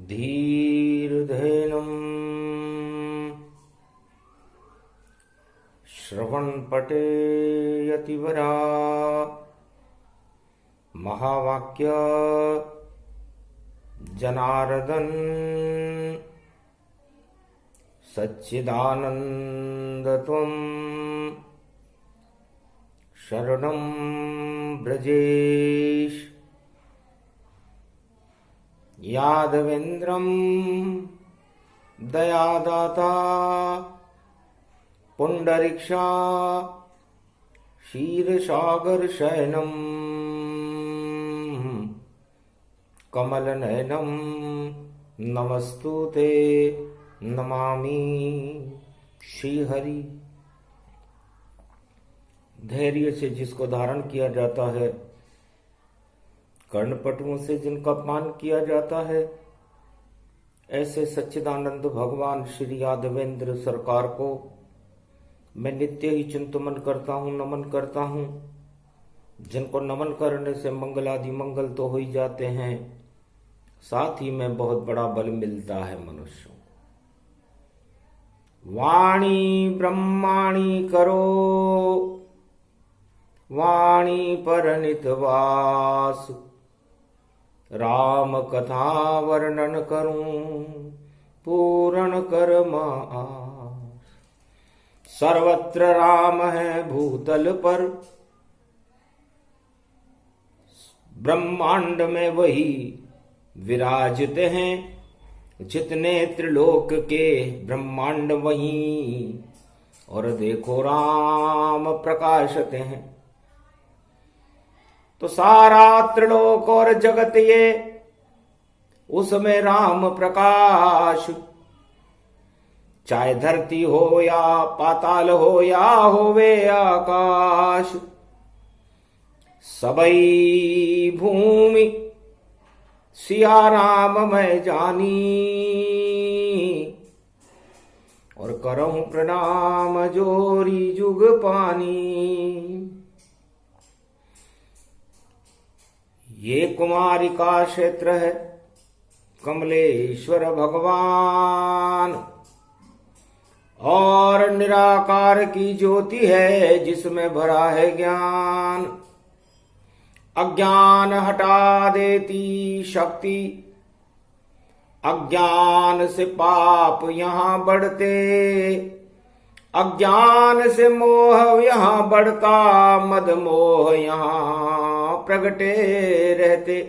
धीर्धेनुम् श्रवणपटे यतिवरा महावाक्य जनार्दन सच्चिदानन्दत्वं शरणं ब्रजेश यादवेन्द्रं दयादाता पुंडरीक्षा क्षीरसागर शयनम कमलनयनम नमस्तुते नमामि श्रीहरि। धैर्य से जिसको धारण किया जाता है, कर्णपटुओं से जिनका अपमान किया जाता है, ऐसे सच्चिदानंद भगवान श्री यादवेंद्र सरकार को मैं नित्य ही चिंतन करता हूँ, नमन करता हूँ। जिनको नमन करने से मंगलादि मंगल तो हो ही जाते हैं, साथ ही में बहुत बड़ा बल मिलता है मनुष्यों। वाणी ब्रह्माणी करो, वाणी पर नितवास, राम कथा वर्णन करूं पूर्ण कर्म आस। सर्वत्र राम है भूतल पर, ब्रह्मांड में वही विराजते हैं। जितने त्रिलोक के ब्रह्मांड वहीं, और देखो राम प्रकाशते हैं। तो सारा त्रिलोक और जगत ये, उसमें राम प्रकाश। चाहे धरती हो या पाताल हो या होवे आकाश, सबई भूमि सिया राम मैं जानी। और करऊं प्रणाम जोरी जुग पानी। ये कुमारी का क्षेत्र है, कमलेश्वर भगवान। और निराकार की ज्योति है, जिसमें भरा है ज्ञान। अज्ञान हटा देती शक्ति, अज्ञान से पाप यहाँ बढ़ते। अज्ञान से मोह यहाँ बढ़ता, मद मोह यहाँ प्रगटे रहते।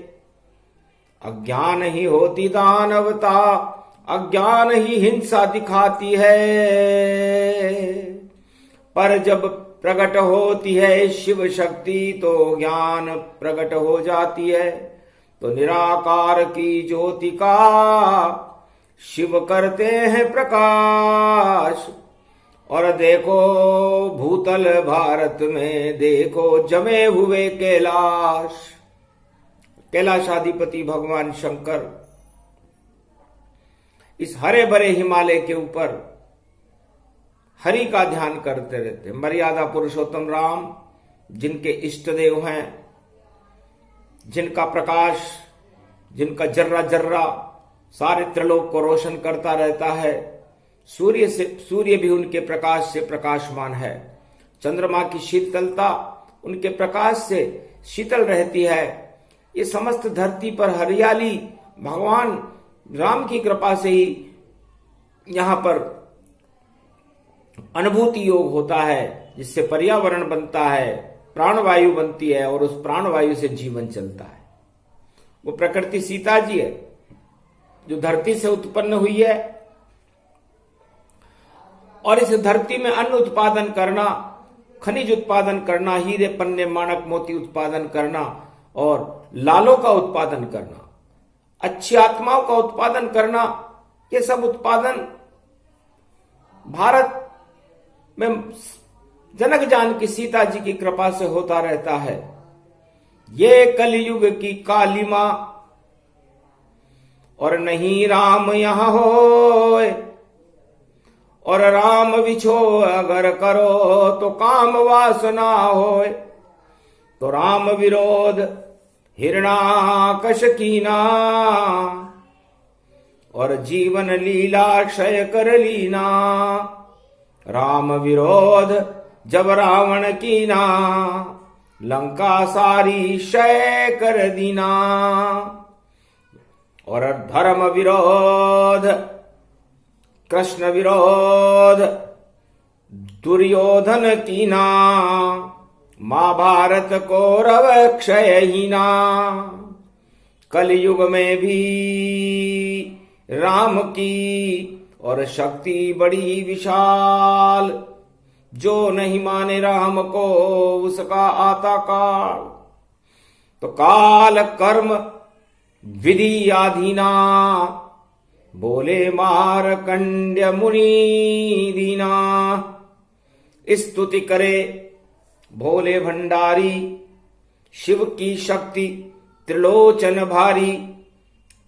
अज्ञान ही होती दानवता, अज्ञान ही हिंसा दिखाती है। पर जब प्रकट होती है शिव शक्ति, तो ज्ञान प्रकट हो जाती है। तो निराकार की ज्योति का शिव करते हैं प्रकाश। और देखो भूतल भारत में, देखो जमे हुए कैलाश। कैलाशाधिपति भगवान शंकर इस हरे भरे हिमालय के ऊपर हरि का ध्यान करते रहते। मर्यादा पुरुषोत्तम राम, जिनके इष्ट देव हैं, जिनका प्रकाश, जिनका जर्रा जर्रा सारे त्रिलोक को रोशन करता रहता है। सूर्य भी उनके प्रकाश से प्रकाशमान है। चंद्रमा की शीतलता उनके प्रकाश से शीतल रहती है। ये समस्त धरती पर हरियाली भगवान राम की कृपा से ही यहाँ पर अनुभूति योग होता है, जिससे पर्यावरण बनता है, प्राणवायु बनती है, और उस प्राणवायु से जीवन चलता है। वो प्रकृति सीता जी है, जो धरती से उत्पन्न हुई है। और इस धरती में अन्न उत्पादन करना, खनिज उत्पादन करना, हीरे पन्ने माणक मोती उत्पादन करना, और लालों का उत्पादन करना, अच्छी आत्माओं का उत्पादन करना, ये सब उत्पादन भारत में जनक जान की सीता जी की कृपा से होता रहता है। ये कलयुग की काली मां, और नहीं राम यहां होए। और राम विछो अगर करो, तो काम वासना होए। तो राम विरोध हिरणाकश कीना, और जीवन लीला क्षय कर लीना। राम विरोध जब रावण कीना, लंका सारी क्षय कर दीना। और धर्म विरोध कृष्ण विरोध दुर्योधन कीना, महाभारत कौरव क्षय हीना। कलयुग में भी राम की और शक्ति बड़ी विशाल, जो नहीं माने राम को उसका आता काल। तो काल कर्म विधि आधीना, बोले मारकंड्य मुनि दीना। स्तुति करे भोले भंडारी, शिव की शक्ति त्रिलोचन भारी।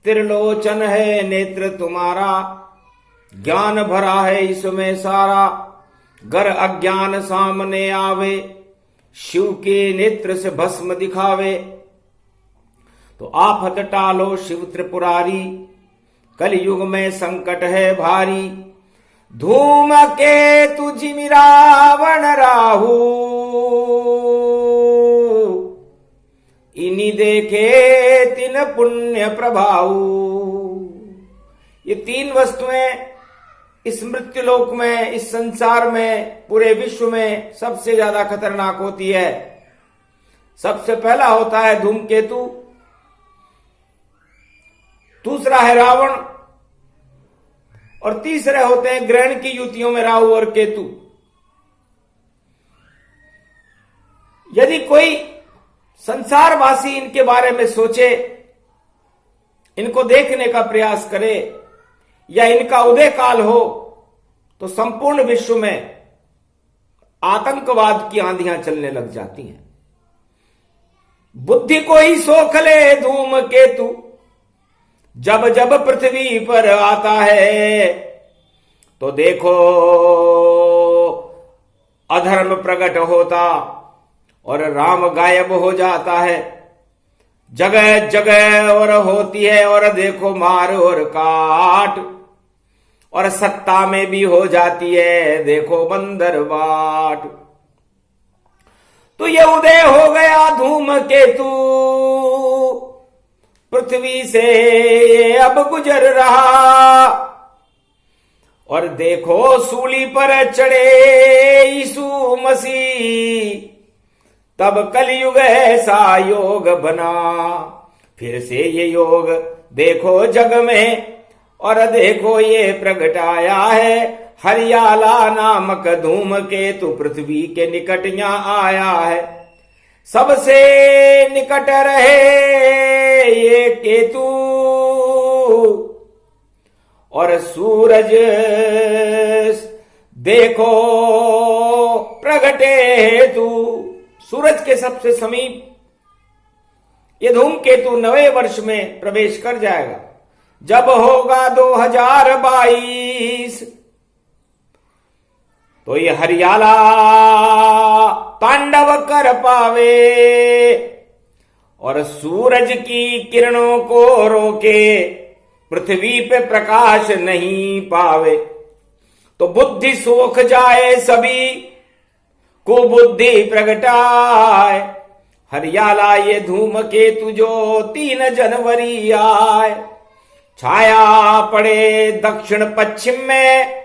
त्रिलोचन है नेत्र तुम्हारा, ज्ञान भरा है इसमें सारा। गर अज्ञान सामने आवे, शिव के नेत्र से भस्म दिखावे। तो आफत टालो शिव त्रिपुरारी, कलयुग में संकट है भारी। धूम के तुझि रावण राहु, इन्हीं देखे तिन पुण्य प्रभाऊ। ये तीन वस्तुएं इस मृत्युलोक में, इस संसार में, पूरे विश्व में सबसे ज्यादा खतरनाक होती है। सबसे पहला होता है धूमकेतु, दूसरा है रावण, और तीसरे होते हैं ग्रहण की युतियों में राहु और केतु। यदि कोई संसारवासी इनके बारे में सोचे, इनको देखने का प्रयास करे, या इनका उदय काल हो, तो संपूर्ण विश्व में आतंकवाद की आंधियां चलने लग जाती हैं। बुद्धि को ही सोख ले धूम केतु, जब जब पृथ्वी पर आता है। तो देखो अधर्म प्रकट होता और राम गायब हो जाता है जगह जगह, और होती है और देखो मार और काट, और सत्ता में भी हो जाती है देखो बंदर बाट। तो ये उदय हो गया धूम केतु, पृथ्वी से अब गुजर रहा। और देखो सूली पर चढ़े यीशु मसीह, तब कलयुग ऐसा योग बना। फिर से ये योग देखो जग में, और देखो ये प्रगटाया है। हरियाला नामक धूम केतु पृथ्वी के निकट यहाँ आया है। सबसे निकट रहे ये केतु, और सूरज देखो प्रगटे हेतु। सूरज के सबसे समीप ये धूमकेतु 90 वर्ष में प्रवेश कर जाएगा, जब होगा 2022। तो ये हरियाला तांडव कर पावे, और सूरज की किरणों को रोके पृथ्वी पे प्रकाश नहीं पावे। तो बुद्धि सोख जाए सभी, कुबुद्धि प्रगटाए। हरियाला ये धूमकेतु जो 3 जनवरी आए। छाया पड़े दक्षिण पश्चिम में,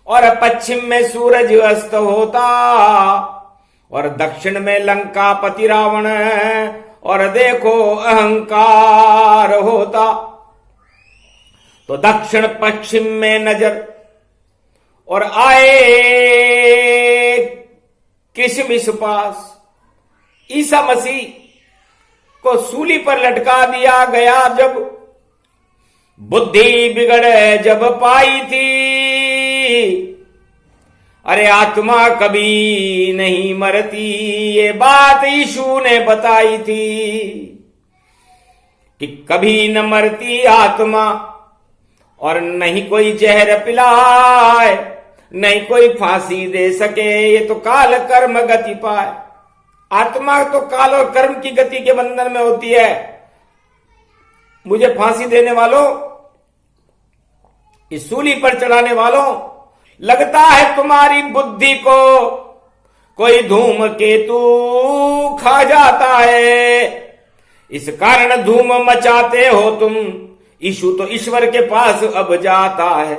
और पश्चिम में सूरज अस्त होता, और दक्षिण में लंका पति रावण, और देखो अहंकार होता। तो दक्षिण पश्चिम में नजर, और आए किशमिश पास। ईसा मसीह को सूली पर लटका दिया गया जब बुद्धि बिगड़ जब पाई थी। अरे आत्मा कभी नहीं मरती, ये बात यीशु ने बताई थी कि कभी न मरती आत्मा, और नहीं कोई जहर पिलाए, नहीं कोई फांसी दे सके, ये तो काल कर्म गति पाए। आत्मा तो काल और कर्म की गति के बंधन में होती है। मुझे फांसी देने वालों, इस सूली पर चढ़ाने वालों, लगता है तुम्हारी बुद्धि को कोई धूमकेतु खा जाता है, इस कारण धूम मचाते हो तुम, ईशु तो ईश्वर के पास अब जाता है।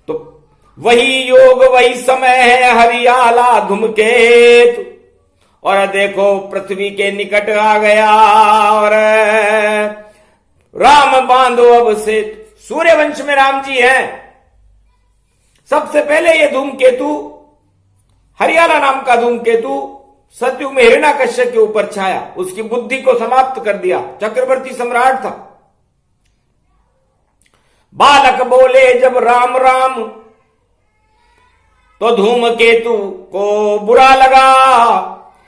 तो वही योग वही समय है हरियाला धूमकेतु, और देखो पृथ्वी के निकट आ गया, और राम बांधो अब से। सूर्यवंश में राम जी हैं। सबसे पहले ये धूमकेतु, हरियाला नाम का धूमकेतु, सतयुग में हिरण्याकश्यप के ऊपर छाया, उसकी बुद्धि को समाप्त कर दिया। चक्रवर्ती सम्राट था। बालक बोले जब राम राम, तो धूमकेतु को बुरा लगा,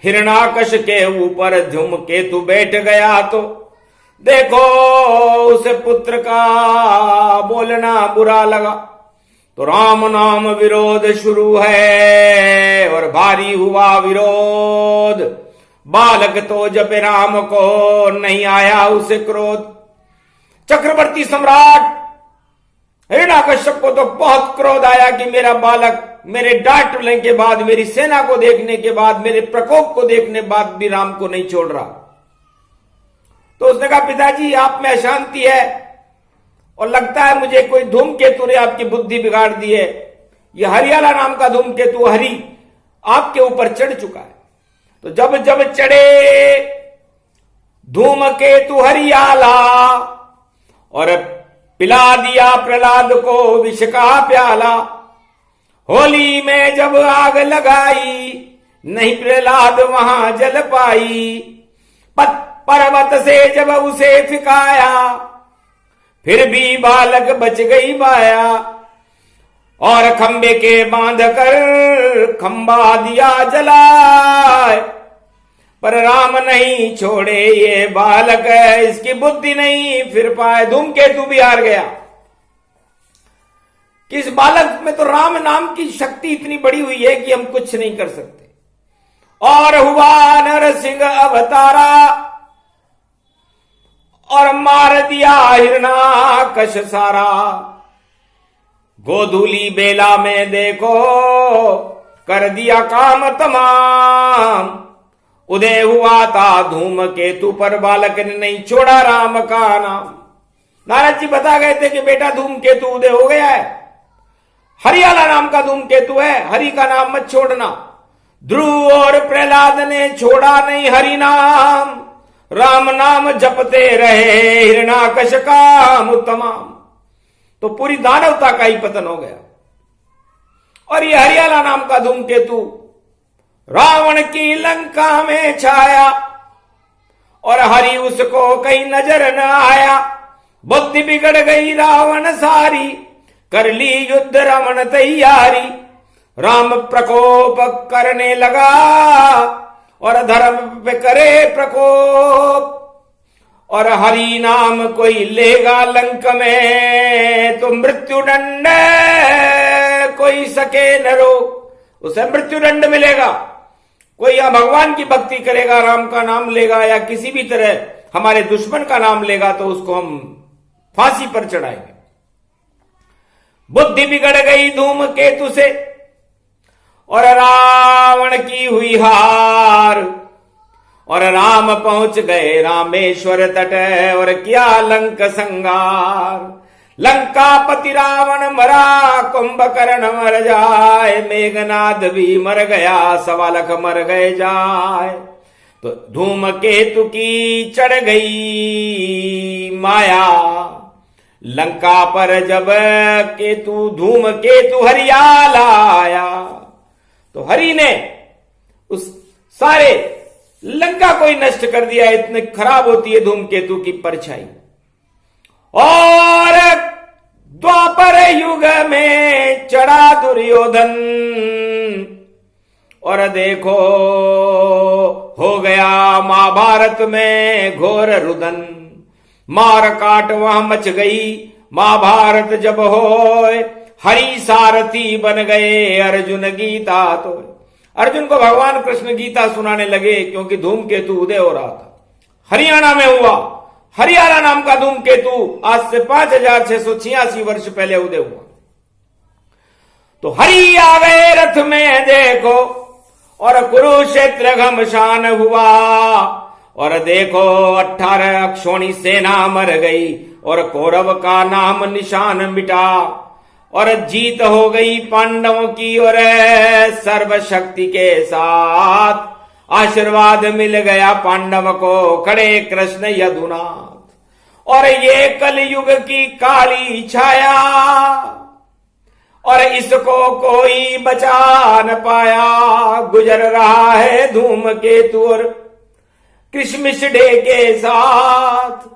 हिरण्याकश्यप के ऊपर धूमकेतु बैठ गया। तो देखो उस पुत्र का बोलना बुरा लगा, तो राम नाम विरोध शुरू है, और भारी हुआ विरोध। बालक तो जब राम को नहीं आया उसे क्रोध। चक्रवर्ती सम्राट हिरण्याकश्यप को तो बहुत क्रोध आया कि मेरा बालक मेरे डांटने के बाद, मेरी सेना को देखने के बाद, मेरे प्रकोप को देखने बाद भी राम को नहीं छोड़ रहा। तो उसने कहा पिताजी आप में अशांति है, और लगता है मुझे कोई धूमकेतु ने आपकी बुद्धि बिगाड़ दी है। यह हरियाला नाम का धूमकेतु हरि आपके ऊपर चढ़ चुका है। तो जब जब चढ़े धूमकेतु हरियाला, और पिला दिया प्रहलाद को विष का प्याला। होली में जब आग लगाई, नहीं प्रहलाद वहां जल पाई। पर्वत से जब उसे फिकाया, फिर भी बालक बच गई माया। और खंबे के बांध कर खंबा दिया जलाए, पर राम नहीं छोड़े ये बालक, इसकी बुद्धि नहीं फिर पाए। धूमकेतु भी हार गया कि इस बालक में तो राम नाम की शक्ति इतनी बड़ी हुई है कि हम कुछ नहीं कर सकते। और हुआ नरसिंह अवतारा, और मार दिया हिरण्याकश्यप सारा। गोधूली बेला में देखो कर दिया काम तमाम। उदय हुआ था धूमकेतु पर, बालक ने नहीं छोड़ा राम का नाम। नारद जी बता गए थे कि बेटा धूमकेतु उदय हो गया है, हरियाला नाम का धूमकेतु है, हरि का नाम मत छोड़ना। ध्रुव और प्रहलाद ने छोड़ा नहीं हरि नाम, राम नाम जपते रहे हिरण्याकश्यप काम तमाम। तो पूरी दानवता का ही पतन हो गया। और ये हरियाला नाम का धूमकेतु रावण की लंका में छाया, और हरि उसको कहीं नजर न आया। बुद्धि बिगड़ गई रावण सारी, कर ली युद्ध रमण तैयारी। राम प्रकोप करने लगा, और धर्म पे करे प्रकोप। और हरि नाम कोई लेगा लंक में, तो मृत्यु दंड कोई सके न रोक। उसे मृत्यु दंड मिलेगा। कोई या भगवान की भक्ति करेगा, राम का नाम लेगा, या किसी भी तरह हमारे दुश्मन का नाम लेगा, तो उसको हम फांसी पर चढ़ाएंगे। बुद्धि बिगड़ गई धूमकेतु से, और रावण की हुई हार। और राम पहुंच गए रामेश्वर तट, और किया लंक संगार। लंकापति रावण मरा, कुंभकर्ण मर जाए, मेघनाद भी मर गया, सवा लाख मर गए जाए। तो धूमकेतु की चढ़ गई माया, लंका पर जब केतु धूमकेतु हरियाला आया। तो हरि ने उस सारे लंका को ही नष्ट कर दिया। इतने खराब होती है धूमकेतु की परछाई। और द्वापर युग में चढ़ा दुर्योधन, और देखो हो गया महाभारत में घोर रुदन। मार काट वहां मच गई महाभारत जब होए, हरि सारथी बन गए अर्जुन गीता। तो अर्जुन को भगवान कृष्ण गीता सुनाने लगे, क्योंकि धूमकेतु उदय हो रहा था। हरियाणा में हुआ, हरियाणा नाम का धूमकेतु आज से 5686 वर्ष पहले उदय हुआ। तो हरि आ गए रथ में देखो, और कुरुक्षेत्र घमसान हुआ, और देखो 18 अक्षोणी सेना मर गई, और कौरव का नाम निशान मिटा, और जीत हो गई पांडवों की, और सर्वशक्ति के साथ आशीर्वाद मिल गया पांडव को, खड़े कृष्ण यदुनाथ। और ये कलयुग की काली छाया, और इसको कोई बचा न पाया, गुजर रहा है धूमकेतु और क्रिसमस डे के साथ।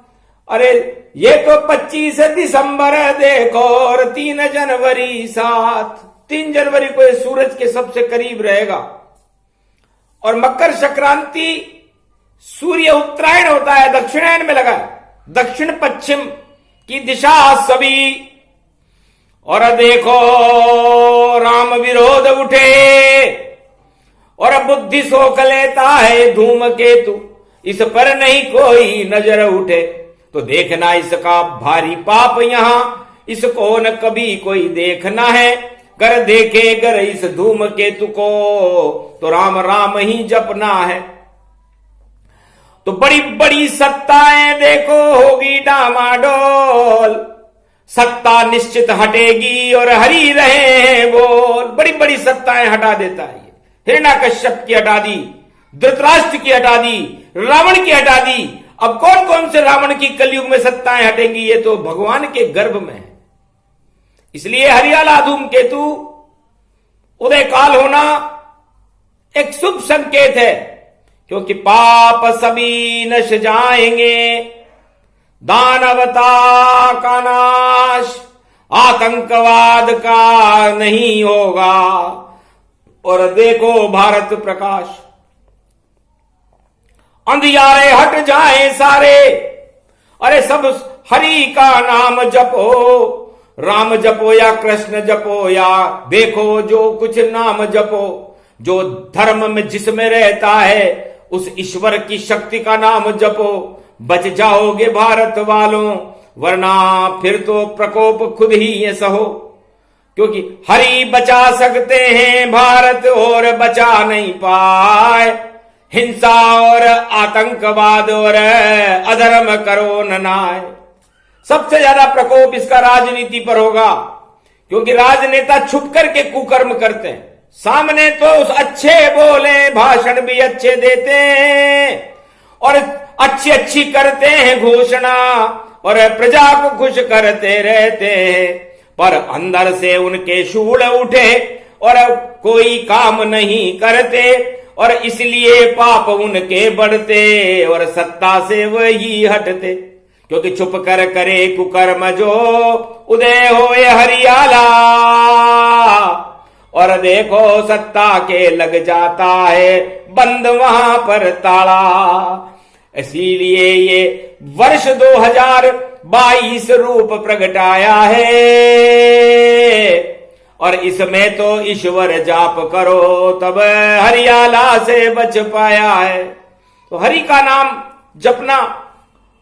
अरे ये तो 25 दिसंबर देखो, और 3 जनवरी 3 जनवरी को ये सूरज के सबसे करीब रहेगा, और मकर संक्रांति सूर्य उत्तरायण होता है, दक्षिणायन में लगा है, दक्षिण पश्चिम की दिशा सभी। और देखो राम विरोध उठे, और बुद्धि सोख लेता है धूमकेतु, इस पर नहीं कोई नजर उठे, तो देखना इसका भारी पाप यहां, इसको न कभी कोई देखना है, कर देखे गर इस धूमकेतु को, तो राम राम ही जपना है। तो बड़ी बड़ी सत्ताएं देखो होगी डामाडोल, सत्ता निश्चित हटेगी और हरि रहे बोल। बड़ी बड़ी सत्ताएं हटा देता है, हिरण्याकश्यप की हटा दी, धृतराष्ट्र की हटा दी, रावण की हटा दी। अब कौन कौन से रावण की कलयुग में सत्ताएं हटेंगी, ये तो भगवान के गर्भ में है। इसलिए हरियाला धूमकेतु उदय काल होना एक शुभ संकेत है, क्योंकि पाप सभी नश जाएंगे, दानवता का नाश, आतंकवाद का नहीं होगा, और देखो भारत प्रकाश, अंधियारे हट जाए सारे। अरे सब हरि का नाम जपो, राम जपो या कृष्ण जपो, या देखो जो कुछ नाम जपो, जो धर्म में जिसमें रहता है उस ईश्वर की शक्ति का नाम जपो, बच जाओगे भारत वालों, वरना फिर तो प्रकोप खुद ही ये सहो। क्योंकि हरि बचा सकते हैं भारत, और बचा नहीं पाए, हिंसा और आतंकवाद और अधर्म करो न नाय। सबसे ज्यादा प्रकोप इसका राजनीति पर होगा, क्योंकि राजनेता छुप करके कुकर्म करते हैं, सामने तो उस अच्छे बोले, भाषण भी अच्छे देते हैं, और अच्छी अच्छी करते हैं घोषणा, और प्रजा को खुश करते रहते हैं, पर अंदर से उनके शूल उठे और कोई काम नहीं करते, और इसलिए पाप उनके बढ़ते, और सत्ता से वही हटते। क्योंकि छुप कर करे कुकर्म जो, उदय होए हरियाला, और देखो सत्ता के लग जाता है बंद वहां पर ताला। इसीलिए ये वर्ष 2022 रूप प्रगटाया है, और इसमें तो ईश्वर जाप करो तब हरियाला से बच पाया है। तो हरि का नाम जपना,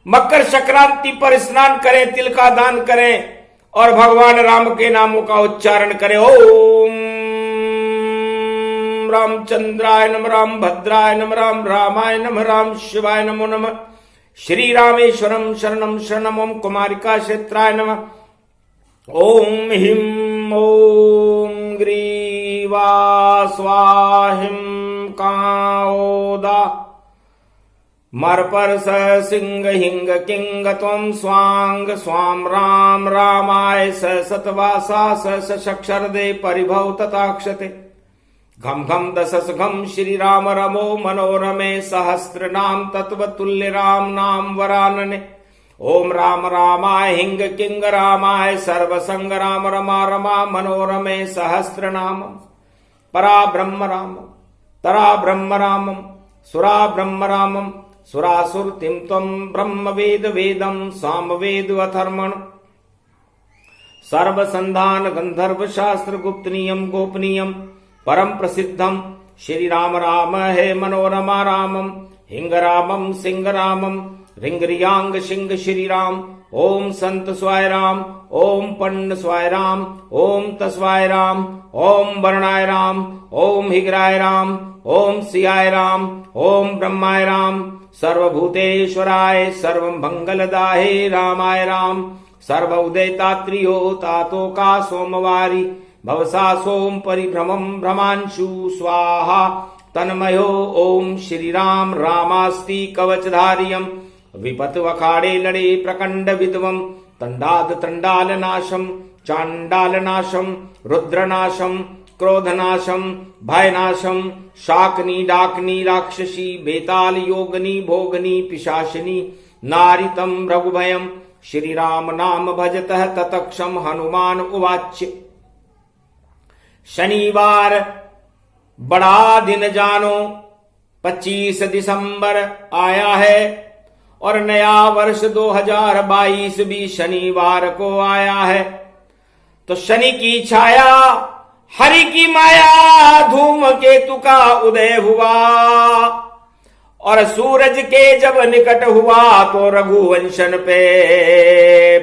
मकर संक्रांति पर स्नान करें, तिल का दान करें, और भगवान राम के नामों का उच्चारण करें। ओम रामचंद्राय नमः, राम भद्राय नमः, राम रामाय नमः, राम शिवाय नमो नमः, श्री रामेश्वरम शरणम शरणम, ओम कुमारिका क्षेत्राय नमः, ओम हिम ओम ग्रीवा स्वाहिम काओदा मर पर स सिंह हिंग किंग त्वं स्वांग स्वाम राम रामाय स सतवासा स शक्षर दे परिभव तथाक्षते घम घम दशस घम श्री राम रमो मनोरमे सहस्त्र नाम तत्व तुल्य राम नाम वरानने ओम राम रामाय हिंग किंग रामाय सर्वसंग राम रमा रमा मनोरमे सहस्त्र नाम परा ब्रह्म राम तरा ब्रह्म रामम सुरा ब्रह्म रामम सुरासुरतिम त्वं ब्रह्म वेद वेदम साम वेद अथर्मण सर्वसंधान गंधर्व शास्त्र गुप्त नियम गोपनीयम परम प्रसिद्धम श्री राम राम है मनोरमा रामम हिंग रामम सिंह रामम रिंग रियांग सिंह श्री राम। ओम संत स्वाय राम, ओम पंड स्वाय राम, ओम तस्वाय राम, ओम वर्णाय राम, ओम हिगराय राम, ओम सियाय राम, ओम ब्रह्माय राम, सर्वभूतेश्वराय सर्वमंगलदाहे रामाय राम। सर्व उदयतात्रियो तातो का सोमवारी, भवसा सोम परिभ्रमं भ्रमांशु स्वाहा तन्मयो। ओम श्री राम रामास्ति कवचधारियम, विपत वखाड़े लड़े प्रकंड विद्वम, तंडाद तंडाल नाशम, चांडाल नाशम, रुद्रनाशम, क्रोधनाशम, भयनाशम, शाकनी डाकनी राक्षसी, बेताल योगनी भोगनी पिशाचिनी, नारितम रघुभयम। श्री राम नाम भजतः ततक्षम हनुमान उवाच। शनिवार बड़ा दिन जानो, 25 दिसंबर आया है और नया वर्ष 2022 भी शनिवार को आया है। तो शनि की छाया हरि की माया, धूमकेतु का उदय हुआ और सूरज के जब निकट हुआ तो रघुवंशन पे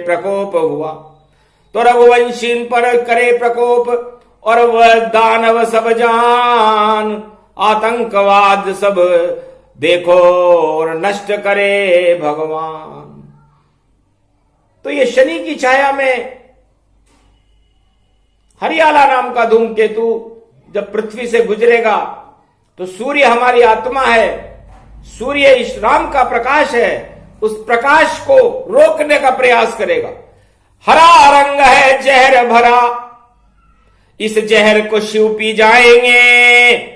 प्रकोप हुआ। तो रघुवंशीन पर करे प्रकोप और वह दानव सब जान, आतंकवाद सब देखो और नष्ट करे भगवान। तो ये शनि की छाया में हरियाला नाम का धूमकेतु जब पृथ्वी से गुजरेगा तो सूर्य हमारी आत्मा है, सूर्य इस राम का प्रकाश है, उस प्रकाश को रोकने का प्रयास करेगा। हरा रंग है जहर भरा, इस जहर को शिव पी जाएंगे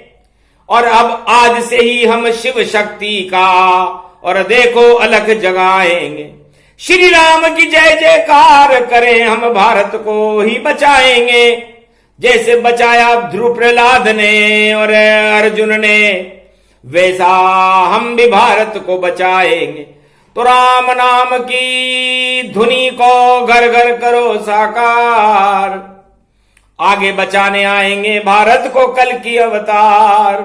और अब आज से ही हम शिव शक्ति का और देखो अलग जगाएंगे। श्री राम की जय जयकार करें, हम भारत को ही बचाएंगे। जैसे बचाया ध्रुव प्रहलाद ने और अर्जुन ने, वैसा हम भी भारत को बचाएंगे। तो राम नाम की धुनी को घर घर करो साकार, आगे बचाने आएंगे भारत को कल की अवतार।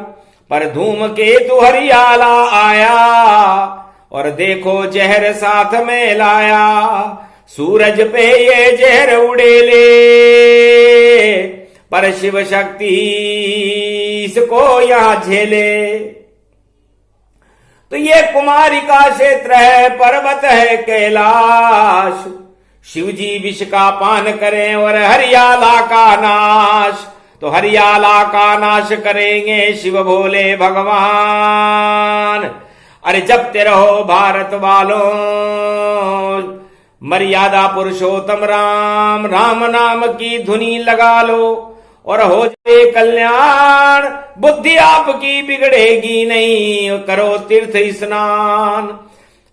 पर धूमकेतु हरियाला आया और देखो जहर साथ में लाया, सूरज पे ये जहर उड़ेले पर शिव शक्ति इसको यहां झेले। तो ये कुमारी का क्षेत्र है, पर्वत है कैलाश, शिव जी विष का पान करें और हरियाला का नाश। तो हरियाला का नाश करेंगे शिव भोले भगवान। अरे जपते रहो भारत वालों मर्यादा पुरुषोत्तम राम, राम नाम की धुनी लगा लो और हो जाए कल्याण। बुद्धि आपकी बिगड़ेगी नहीं, करो तीर्थ स्नान।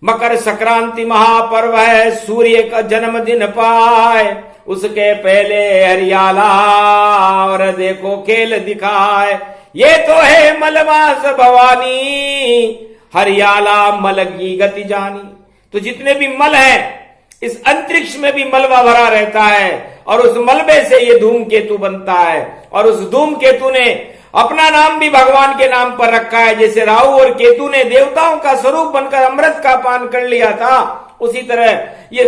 मकर संक्रांति महापर्व है, सूर्य का जन्मदिन पाए, उसके पहले हरियाला और देखो खेल दिखाए। ये तो है मलमास भवानी, हरियाला मल की गति जानी। तो जितने भी मल हैं, इस अंतरिक्ष में भी मलबा भरा रहता है और उस मलबे से ये धूमकेतु बनता है। और उस धूमकेतु ने अपना नाम भी भगवान के नाम पर रखा है। जैसे राहु और केतु ने देवताओं का स्वरूप बनकर अमृत का पान कर लिया था, उसी तरह ये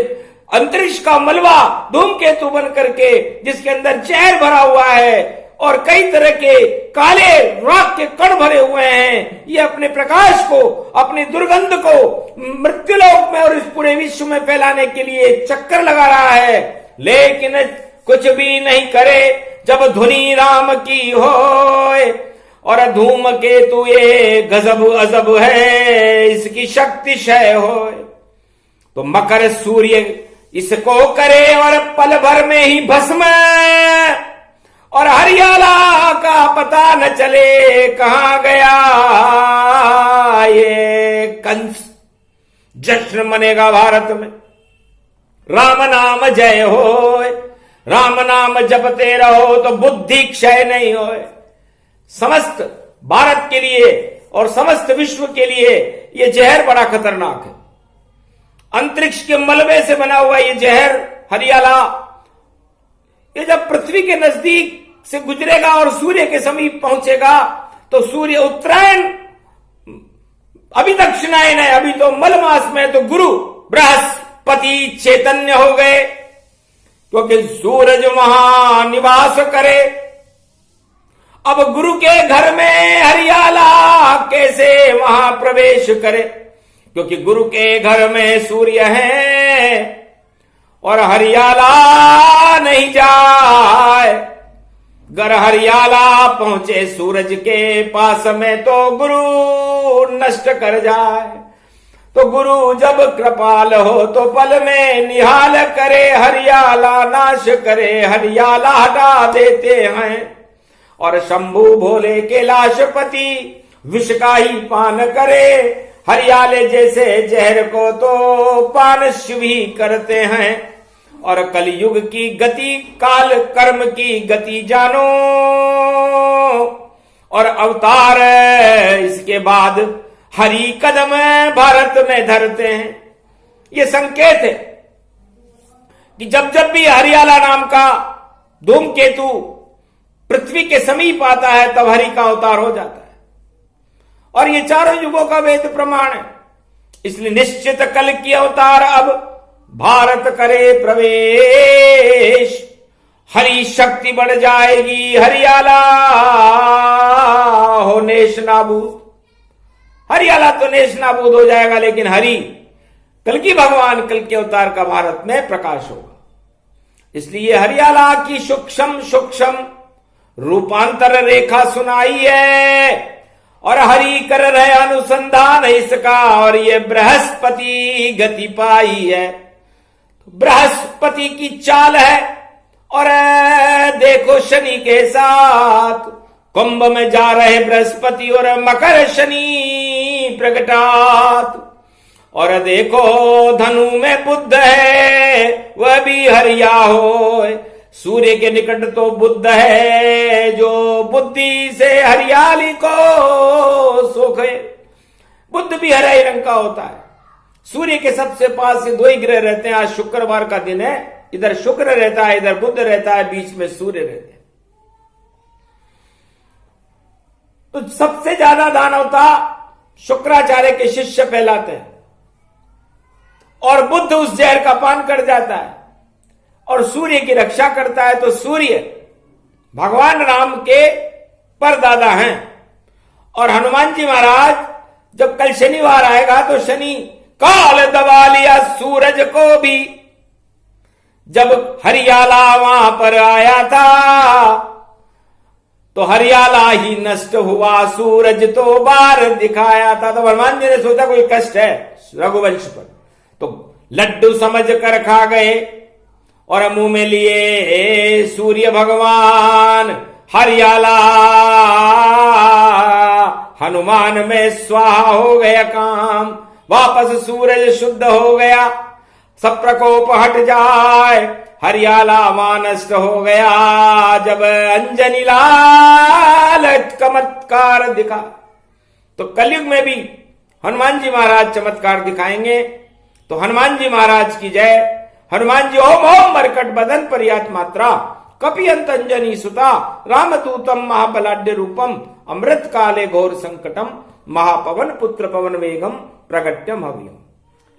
अंतरिक्ष का मलबा धूमकेतु बनकर के, जिसके अंदर जहर भरा हुआ है और कई तरह के काले राख के कण भरे हुए हैं, ये अपने प्रकाश को, अपनी दुर्गंध को मृत्युलोक में और इस पूरे विश्व में फैलाने के लिए चक्कर लगा रहा है। लेकिन कुछ भी नहीं करे जब धुनी राम की होए। और धूमकेतु ये गजब अजब है, इसकी शक्ति क्षय होए। तो मकर सूर्य इसको करे और पल भर में ही भस्म, और हरियाला का पता न चले कहां गया ये कंस। जश्न मनेगा भारत में, राम नाम जय होए। राम नाम जपते रहो तो बुद्धि क्षय नहीं होए। समस्त भारत के लिए और समस्त विश्व के लिए यह जहर बड़ा खतरनाक है। अंतरिक्ष के मलबे से बना हुआ यह जहर हरियाला, ये जब पृथ्वी के नजदीक से गुजरेगा और सूर्य के समीप पहुंचेगा तो सूर्य उत्तरायण अभी दक्षिणायन है, अभी तो मल मास में तो गुरु बृहस्पति चैतन्य हो गए, क्योंकि सूरज वहां निवास करे। अब गुरु के घर में हरियाला कैसे वहां प्रवेश करे, क्योंकि गुरु के घर में सूर्य है और हरियाला नहीं जाए। गर हरियाला पहुंचे सूरज के पास में तो गुरु नष्ट कर जाए। तो गुरु जब कृपाल हो तो पल में निहाल करे, हरियाला नाश करे, हरियाला हटा देते हैं। और शंभु भोले कैलाशपति विष का ही पान करे, हरियाले जैसे जहर को तो पान शिव ही करते हैं। और कलयुग की गति काल कर्म की गति जानो, और अवतार इसके बाद हरि कदम भारत में धरते हैं। ये संकेत है कि जब जब भी हरियाला नाम का धूमकेतु पृथ्वी के समीप आता है तब हरि का अवतार हो जाता है। और ये चारों युगों का वेद प्रमाण है। इसलिए निश्चित कल की अवतार अब भारत करे प्रवेश, हरि शक्ति बढ़ जाएगी, हरियाला हो नेश नाबूद। हरियाला तो नेश नाबूद हो जाएगा, लेकिन हरि कल की भगवान कल के अवतार का भारत में प्रकाश होगा। इसलिए हरियाला की सूक्ष्म सूक्ष्म रूपांतर रेखा सुनाई है, और हरि कर रहे अनुसंधान इसका, और ये बृहस्पति गति पाई है। बृहस्पति की चाल है, और देखो शनि के साथ कुंभ में जा रहे बृहस्पति और मकर शनि प्रगटात। और देखो धनु में बुध है, वह भी हरिया हो। सूर्य के निकट तो बुध है जो बुद्धि से हरियाली को सोखे। बुध भी हरे रंग का होता है। सूर्य के सबसे पास से दो ही ग्रह रहते हैं। आज शुक्रवार का दिन है, इधर शुक्र रहता है, इधर बुध रहता है, बीच में सूर्य रहते हैं। तो सबसे ज्यादा दानवता शुक्राचार्य के शिष्य फैलाते हैं, और बुध उस जहर का पान कर जाता है और सूर्य की रक्षा करता है। तो सूर्य भगवान राम के परदादा हैं। और हनुमान जी महाराज जब कल शनिवार आएगा तो शनि काल दबा लिया सूरज को भी। जब हरियाला वहां पर आया था तो हरियाला ही नष्ट हुआ, सूरज तो बाहर दिखाया था। तो हनुमान जी ने सोचा कोई कष्ट है रघुवंश पर, तो लड्डू समझ कर खा गए और मुंह में लिए सूर्य भगवान। हरियाला हनुमान में स्वाहा हो गया काम, वापस सूरज शुद्ध हो गया, सब प्रकोप हट जाए, हरियाला वहां नष्ट हो गया। जब अंजनी लाल चमत्कार दिखा, तो कलयुग में भी हनुमान जी महाराज चमत्कार दिखाएंगे। तो हनुमान जी महाराज की जय। हनुमान जी ओम ओम मरकट बदन पर्यात मात्रा, कपियंत अंजनी सुता, रामदूतम महाबलाढ्य रूपम, अमृत काले घोर संकटम, महापवन पुत्र पवन वेगम, प्रगट्यम हव्यम।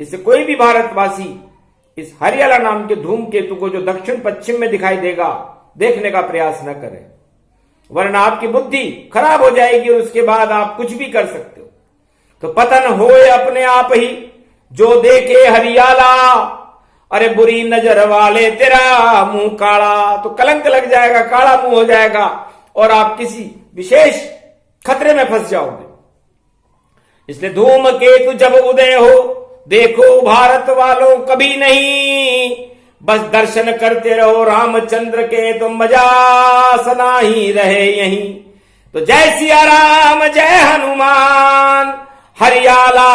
इससे कोई भी भारतवासी इस हरियाला नाम के धूमकेतु को जो दक्षिण पश्चिम में दिखाई देगा देखने का प्रयास न करें, वरना आपकी बुद्धि खराब हो जाएगी और उसके बाद आप कुछ भी कर सकते हो। तो पतन होए अपने आप ही जो देखे हरियाला, अरे बुरी नजर वाले तेरा मुंह काला। तो कलंक लग जाएगा, काला मुंह हो जाएगा और आप किसी विशेष खतरे में फंस जाओगे। इसलिए धूमकेतु जब उदय हो देखो भारत वालों कभी नहीं, बस दर्शन करते रहो रामचंद्र के, तो मजा सना ही रहे यहीं। तो जय सिया राम जय हनुमान, हरियाला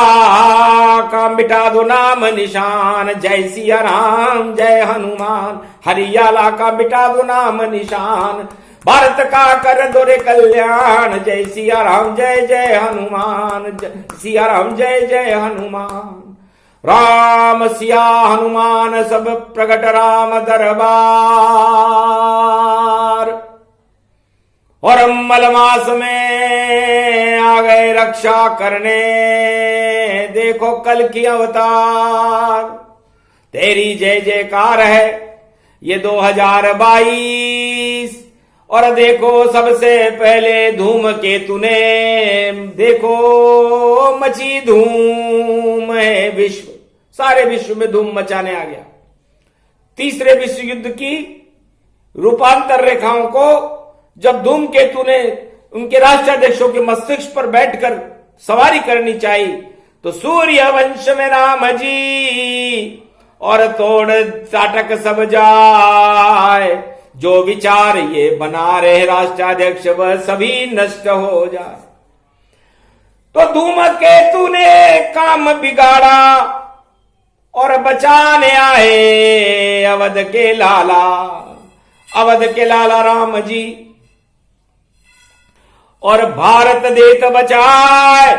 का मिटा दो नाम निशान। जय सिया राम जय हनुमान, हरियाला का मिटा दो नाम निशान। भारत का कर दो रे कल्याण, जय सिया राम जय जय हनुमान, सिया राम जय जय हनुमान। राम सिया हनुमान सब प्रगट राम दरबार। और मलमास में आ गए रक्षा करने, देखो कल की अवतार, तेरी जय जयकार है ये 2022। और देखो सबसे पहले धूमकेतु ने, देखो मची धूम है विश्व, सारे विश्व में धूम मचाने आ गया। तीसरे विश्व युद्ध की रूपांतर रेखाओं को जब धूमकेतु ने उनके राष्ट्राध्यक्षों के मस्तिष्क पर बैठकर सवारी करनी चाहिए, तो सूर्य वंश में राम जी और तोड़ चाटक सब जाए, जो विचार ये बना रहे राष्ट्राध्यक्ष वह सभी नष्ट हो जाए। तो धूमकेतु ने काम बिगाड़ा और बचाने आए अवध के लाला, अवध के लाला राम जी, और भारत देत बचाए।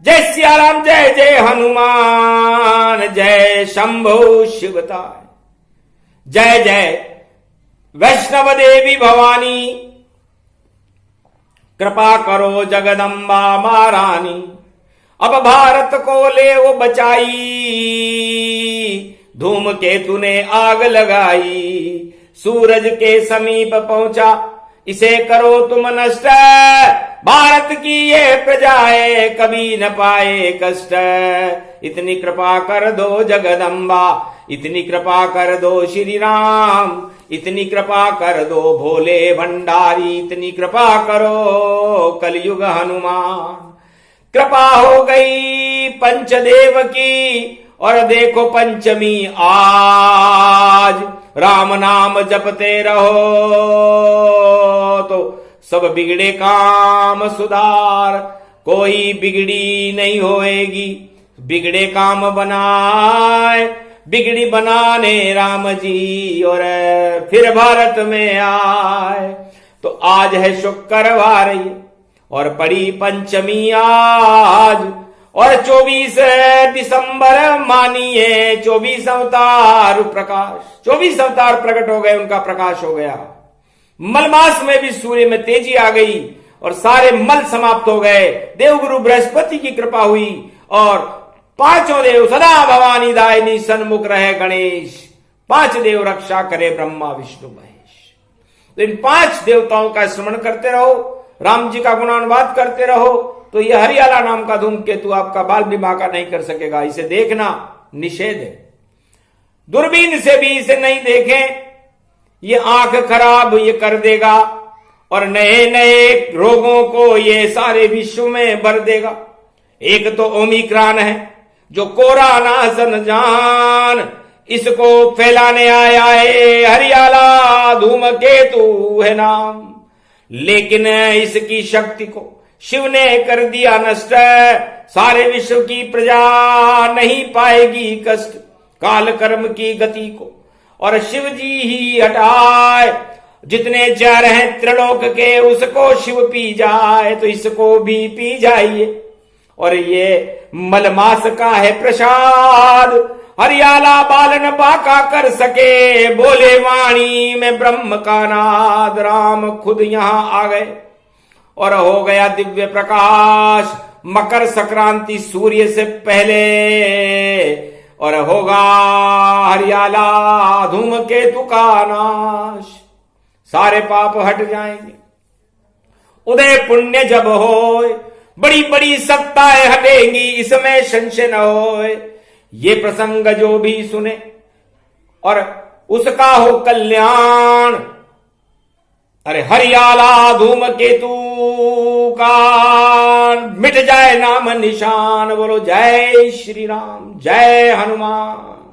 जय सिया राम, जय जय हनुमान, जय शंभु शिवताय, जय जय वैष्णव देवी भवानी, कृपा करो जगदम्बा महारानी। अब भारत को ले वो बचाई, धूमकेतु ने आग लगाई, सूरज के समीप पहुंचा, इसे करो तुम नष्ट, भारत की ये प्रजाएं कभी न पाए कष्ट। इतनी कृपा कर दो जगदम्बा, इतनी कृपा कर दो श्री राम, इतनी कृपा कर दो भोले भंडारी, इतनी कृपा करो कलयुग हनुमान। कृपा हो गई पंचदेव की, और देखो पंचमी आज, राम नाम जपते रहो तो सब बिगड़े काम सुधार, कोई बिगड़ी नहीं होएगी। बिगड़े काम बनाए, बिगड़ी बनाने राम जी, और फिर भारत में आए। तो आज है शुक्रवार और पड़ी पंचमी आज, और 24 दिसंबर मानिए 24 अवतार प्रकाश, 24 अवतार प्रकट हो गए, उनका प्रकाश हो गया। मलमास में भी सूर्य में तेजी आ गई और सारे मल समाप्त हो गए। देवगुरु बृहस्पति की कृपा हुई और पांचों देव सदा भवानी दायिनी सन्मुख रहे गणेश, 5 देव रक्षा करे ब्रह्मा विष्णु महेश। तो इन 5 देवताओं का स्मरण करते रहो, राम जी का गुणानुवाद करते रहो, तो यह हरियाला नाम का धूमकेतु आपका बाल विवाह का नहीं कर सकेगा। इसे देखना निषेध है, दूरबीन से भी इसे नहीं देखें, ये आंख खराब ये कर देगा और नए नए रोगों को ये सारे विश्व में भर देगा। एक तो ओमिक्रॉन है जो कोरोना संजान, इसको फैलाने आया है हरियाला धूमकेतु है नाम, लेकिन इसकी शक्ति को शिव ने कर दिया नष्ट। सारे विश्व की प्रजा नहीं पाएगी कष्ट, काल कर्म की गति को और शिव जी ही हटाए। जितने जहर हैं त्रिलोक के उसको शिव पी जाए, तो इसको भी पी जाइए। और ये मलमास का है प्रसाद, हरियाला बालन बाका कर सके, बोले वाणी में ब्रह्म का नाद। राम खुद यहां आ गए और हो गया दिव्य प्रकाश, मकर संक्रांति सूर्य से पहले, और होगा हरियाला धूमकेतु का नाश, सारे पाप हट जाएंगे। उदय पुण्य जब होए, बड़ी बड़ी सत्ताएं हटेंगी, इसमें संशय न होए। ये प्रसंग जो भी सुने और उसका हो कल्याण। अरे हरियाला धूमकेतु का मिट जाए नाम निशान। बोलो जय श्री राम, जय हनुमान।